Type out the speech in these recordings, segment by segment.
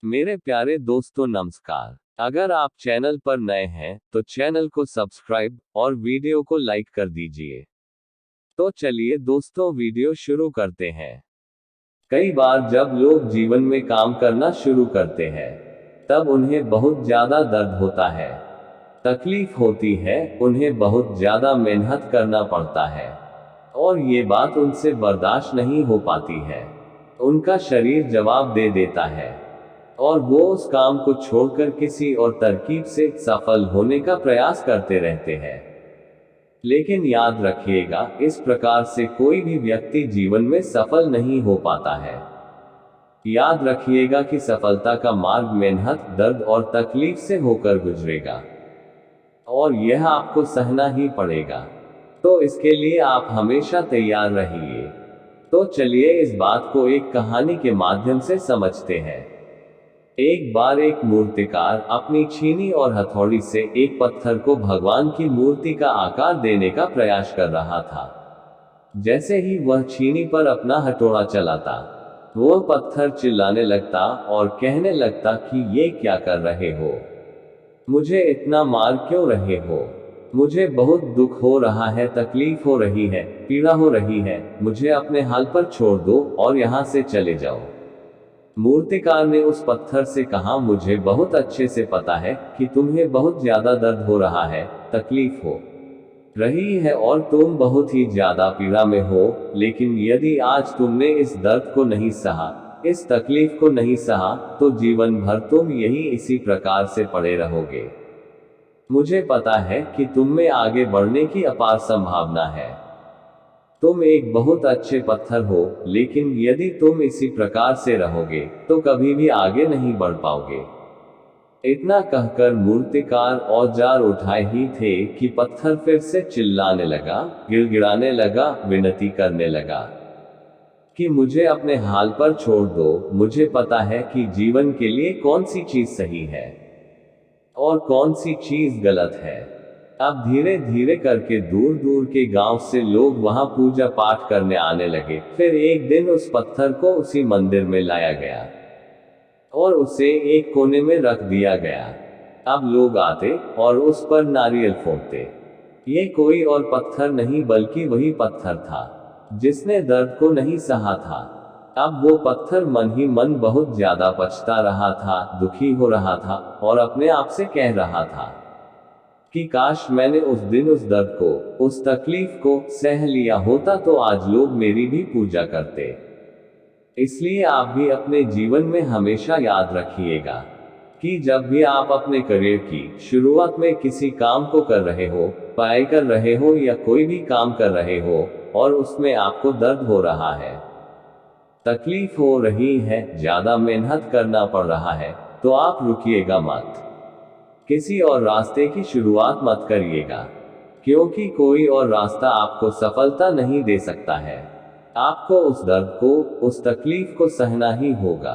मेरे प्यारे दोस्तों नमस्कार। अगर आप चैनल पर नए हैं तो चैनल को सब्सक्राइब और वीडियो को लाइक कर दीजिए। तो चलिए दोस्तों वीडियो शुरू करते हैं। कई बार जब लोग जीवन में काम करना शुरू करते हैं तब उन्हें बहुत ज्यादा दर्द होता है, तकलीफ होती है, उन्हें बहुत ज्यादा मेहनत करना पड़ता है और ये बात उनसे बर्दाश्त नहीं हो पाती है। उनका शरीर जवाब दे देता है और वो उस काम को छोड़कर किसी और तरकीब से सफल होने का प्रयास करते रहते हैं। लेकिन याद रखिएगा, इस प्रकार से कोई भी व्यक्ति जीवन में सफल नहीं हो पाता है। याद रखिएगा कि सफलता का मार्ग मेहनत, दर्द और तकलीफ से होकर गुजरेगा और यह आपको सहना ही पड़ेगा। तो इसके लिए आप हमेशा तैयार रहिए। तो चलिए इस बात को एक कहानी के माध्यम से समझते हैं। एक बार एक मूर्तिकार अपनी छीनी और हथौड़ी से एक पत्थर को भगवान की मूर्ति का आकार देने का प्रयास कर रहा था। जैसे ही वह छीनी पर अपना हथौड़ा चलाता, वह पत्थर चिल्लाने लगता और कहने लगता कि ये क्या कर रहे हो, मुझे इतना मार क्यों रहे हो, मुझे बहुत दुख हो रहा है, तकलीफ हो रही है, पीड़ा हो रही है, मुझे अपने हाल पर छोड़ दो और यहाँ से चले जाओ। मूर्तिकार ने उस पत्थर से कहा, मुझे बहुत अच्छे से पता है कि तुम्हें बहुत ज्यादा दर्द हो रहा है, तकलीफ हो रही है और तुम बहुत ही ज्यादा पीड़ा में हो, लेकिन यदि आज तुमने इस दर्द को नहीं सहा, इस तकलीफ को नहीं सहा, तो जीवन भर तुम यही इसी प्रकार से पड़े रहोगे। मुझे पता है कि तुम में आगे बढ़ने की अपार संभावना है। तुम एक बहुत अच्छे पत्थर हो, लेकिन यदि तुम इसी प्रकार से रहोगे तो कभी भी आगे नहीं बढ़ पाओगे। इतना कहकर मूर्तिकार औजार उठाए ही थे कि पत्थर फिर से चिल्लाने लगा, गिड़गिड़ाने लगा, विनती करने लगा कि मुझे अपने हाल पर छोड़ दो। मुझे पता है कि जीवन के लिए कौन सी चीज सही है और कौन सी चीज गलत है। अब धीरे धीरे करके दूर दूर के गांव से लोग वहां पूजा पाठ करने आने लगे। फिर एक दिन उस पत्थर को उसी मंदिर में लाया गया और उसे एक कोने में रख दिया गया। अब लोग आते और उस पर नारियल फोड़ते। ये कोई और पत्थर नहीं बल्कि वही पत्थर था जिसने दर्द को नहीं सहा था। अब वो पत्थर मन ही मन बहुत ज्यादा पछता रहा था, दुखी हो रहा था और अपने आप से कह रहा था कि काश मैंने उस दिन उस दर्द को, उस तकलीफ को सह लिया होता तो आज लोग मेरी भी पूजा करते। इसलिए आप भी अपने जीवन में हमेशा याद रखिएगा कि जब भी आप अपने करियर की शुरुआत में किसी काम को कर रहे हो, पढ़ाई कर रहे हो या कोई भी काम कर रहे हो और उसमें आपको दर्द हो रहा है, तकलीफ हो रही है, ज्यादा मेहनत करना पड़ रहा है, तो आप रुकिएगा मत। किसी और रास्ते की शुरुआत मत करिएगा, क्योंकि कोई और रास्ता आपको सफलता नहीं दे सकता है। आपको उस दर्द को, उस तकलीफ को सहना ही होगा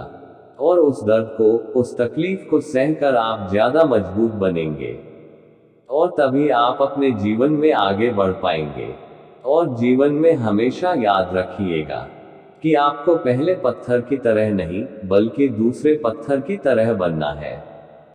और उस दर्द को, उस तकलीफ को सहकर आप ज्यादा मजबूत बनेंगे और तभी आप अपने जीवन में आगे बढ़ पाएंगे। और जीवन में हमेशा याद रखिएगा कि आपको पहले पत्थर की तरह नहीं बल्कि दूसरे पत्थर की तरह बनना है।